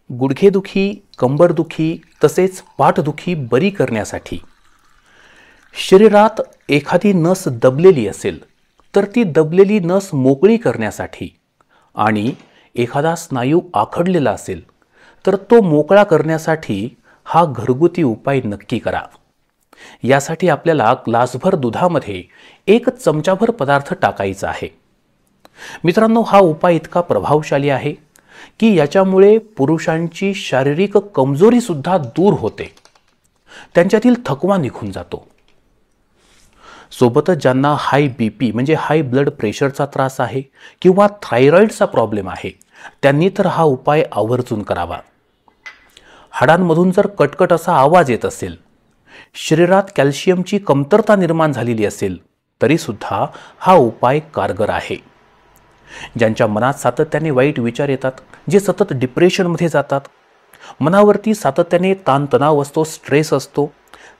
गुडघेदुखी, कंबरदुखी तसेच पाठदुखी बरी करण्यासाठी शरीरात एखादी नस दबलेली असेल तर ती दबलेली नस मोकळी करण्यासाठी आणि एखादा स्नायू आखडलेला असेल तर तो मोकळा करण्यासाठी हा घरगुती उपाय नक्की करा। यासाठी आपल्याला ग्लासभर दुधामध्ये 1 चमचाभर पदार्थ टाकायचा आहे। मित्रांनो, हा उपाय इतका प्रभावशाली आहे की याच्यामुळे पुरुषांची शारीरिक कमजोरी सुद्धा दूर होते, त्यांच्यातील थकवा निघून जातो। सोबतच ज्यांना हाय बीपी म्हणजे हाय ब्लड प्रेशरचा त्रास आहे किंवा थायरॉइडचा प्रॉब्लेम आहे त्यांनी तर हा उपाय आवर्जून करावा। हाडांमधून जर कटकट असा आवाज येत असेल, शरीरात कॅल्शियमची कमतरता निर्माण झालेली असेल तरी सुद्धा हा उपाय कारगर आहे। ज्यांच्या मनात सातत्याने वाईट विचार येतात, जे सतत डिप्रेशनमध्ये जातात, मनावरती सातत्याने ताणतणाव असतो, स्ट्रेस असतो,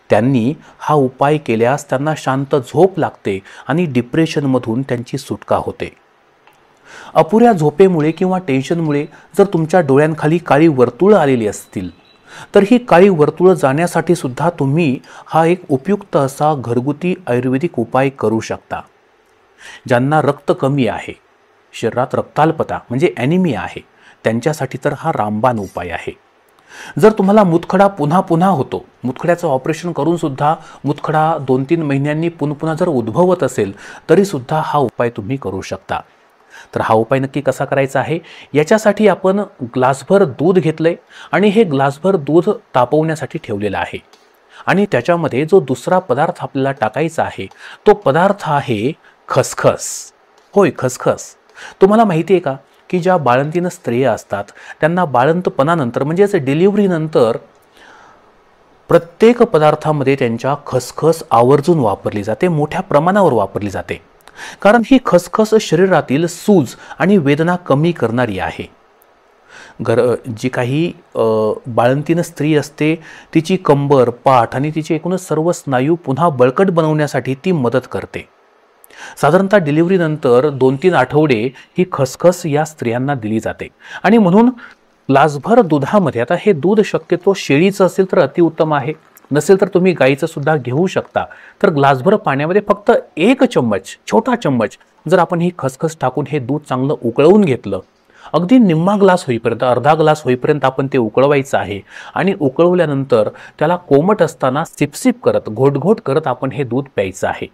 त्यांनी हा उपाय केल्यास त्यांना शांत झोप लागते आणि डिप्रेशनमधून त्यांची सुटका होते। अपुऱ्या झोपेमुळे किंवा टेन्शनमुळे जर तुमच्या डोळ्यांखाली काळी वर्तुळं आलेली असतील तर ही काळी वर्तुळं जाण्यासाठी सुद्धा तुम्ही हा एक उपयुक्त असा घरगुती आयुर्वेदिक उपाय करू शकता। ज्यांना रक्त कमी आहे, शरीरात रक्ताल्पता म्हणजे ॲनिमिया आहे, त्यांच्यासाठी तर हा रामबाण उपाय आहे। जर तुम्हाला मुतखडा पुन्हा पुन्हा होतो, मुतखड्याचं ऑपरेशन करून सुद्धा मुतखडा 2-3 महिन्यांनी पुन्हा जर उद्भवत असेल तरी सुद्धा हा उपाय तुम्ही करू शकता। तर हा उपाय नक्की कसा करायचा आहे, याच्यासाठी आपण ग्लासभर दूध घेतलंय आणि हे ग्लासभर दूध तापवण्यासाठी ठेवलेलं आहे आणि त्याच्यामध्ये जो दुसरा पदार्थ आपल्याला टाकायचा आहे तो पदार्थ आहे खसखस। होय, खसखस। तुम्हाला माहिती आहे का की ज्या बाळंतीण स्त्रिया असतात त्यांना बाळंतपणानंतर म्हणजेच डिलिव्हरीनंतर प्रत्येक पदार्थामध्ये त्यांच्या खसखस आवर्जून वापरली जाते, मोठ्या प्रमाणावर वापरली जाते, कारण ही खसखस शरीरातील सूज आणि वेदना कमी करणारी आहे। जी काही बाळंतीण स्त्री असते तिची कंबर, पाठ आणि तिचे एकूणच सर्व स्नायू पुन्हा बळकट बनवण्यासाठी ती मदत करते। साधारणतः डिलिव्हरीनंतर 2-3 आठवडे ही खसखस या स्त्रियांना दिली जाते आणि म्हणून ग्लासभर दुधामध्ये, आता हे दूध शक्यतो शेळीचं असेल तर अतिउत्तम आहे, नसेल तर तुम्ही गाईचं सुद्धा घेऊ शकता, तर ग्लासभर पाण्यामध्ये फक्त 1 चम्मच, छोटा चम्मच जर आपण ही खसखस टाकून हे दूध चांगलं उकळवून घेतलं, अगदी निम्मा ग्लास होईपर्यंत, अर्धा ग्लास होईपर्यंत आपण ते उकळवायचं आहे आणि उकळवल्यानंतर त्याला कोमट असताना सिपसिप करत, घोटघोट करत आपण हे दूध प्यायचं आहे।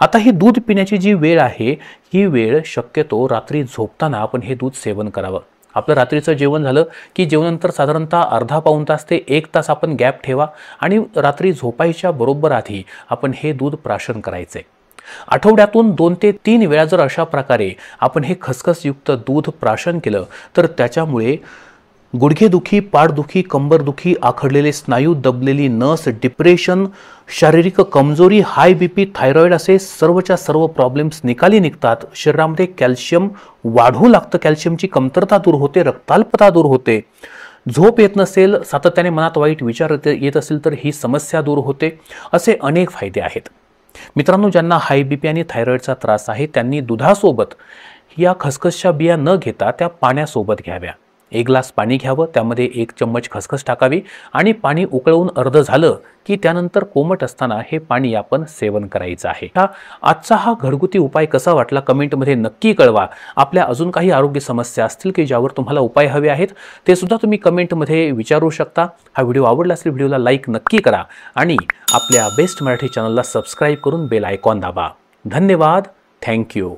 आता ही दूध पिण्याची जी वेळ आहे ही वेळ शक्यतो रात्री झोपताना आपण हे दूध सेवन करावं। आपलं रात्रीचं जेवण झालं की जेवणानंतर साधारणतः अर्धा-पाऊण तास ते 1 तास आपण गॅप ठेवा आणि रात्री झोपायच्या बरोबर आधी आपण हे दूध प्राशन करायचे। आठवड्यातून 2 ते 3 वेळा जर अशा प्रकारे आपण हे खसखसयुक्त दूध प्राशन केलं तर त्याच्यामुळे गुडघेदुखी, पाठदुखी, कंबरदुखी, आखडलेले स्नायू, दबलेली नस, डिप्रेशन, शारीरिक कमजोरी, हाय बीपी, थायरॉइड असे सर्वच्या सर्व प्रॉब्लेम्स निकाली निघतात। शरीरामध्ये कॅल्शियम वाढू लागतं, कॅल्शियमची कमतरता दूर होते, रक्ताल्पता दूर होते, झोप येत नसेल, सातत्याने मनात वाईट विचार येत असेल तर ही समस्या दूर होते। असे अनेक फायदे आहेत। मित्रांनो, ज्यांना हाय बीपी आणि थायरॉइडचा त्रास आहे त्यांनी दुधासोबत या खसखसच्या बिया न घेता त्या पाण्यासोबत घ्याव्या। 1 ग्लास पाणी घ्यावं, त्यामध्ये 1 चम्मच खसखस टाकावी आणि पाणी उकळवून अर्ध झालं की त्यानंतर कोमट असताना हे पाणी आपण सेवन करायचं आहे। आजचा हा घरगुती उपाय कसा वाटला कमेंटमध्ये नक्की कळवा। आपल्या अजून काही आरोग्य समस्या असतील की ज्यावर तुम्हाला उपाय हवे आहेत ते सुद्धा तुम्ही कमेंटमध्ये विचारू शकता। हा व्हिडिओ आवडला असेल व्हिडिओला लाईक नक्की करा आणि आपल्या बेस्ट मराठी चॅनलला सबस्क्राईब करून बेल आयकॉन दाबा। धन्यवाद, थँक्यू।